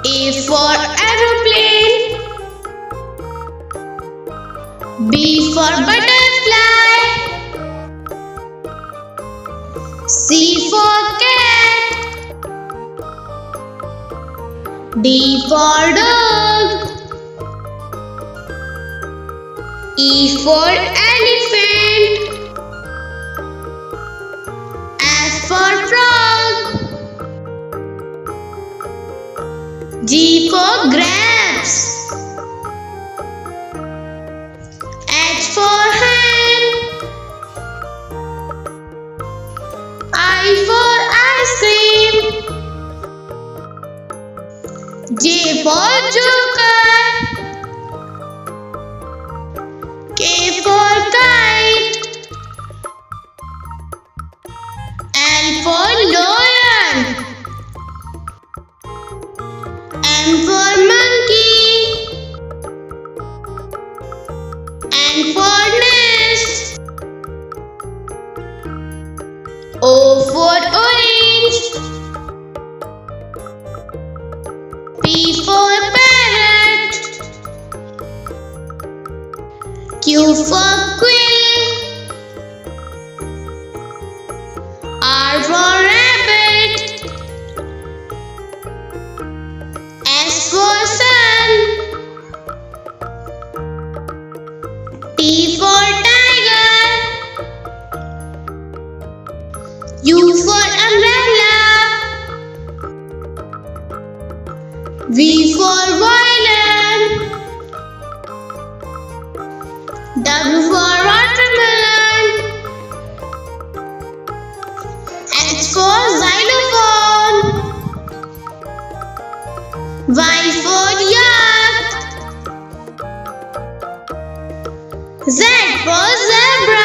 A for aeroplane. B for butterfly. C for cat. D for dog. E for elephant. F for frog. G for grapes. H for hen. I for ice cream. J for joker. K for kite. L for lion. M for monkey. N for nest. O for orange. P for parrot. Q for quill. R for rabbit. S for sun. T for tiger. U for umbrella. V for violin. W for watermelon. X for xylophone. Y for yak. Z for zebra.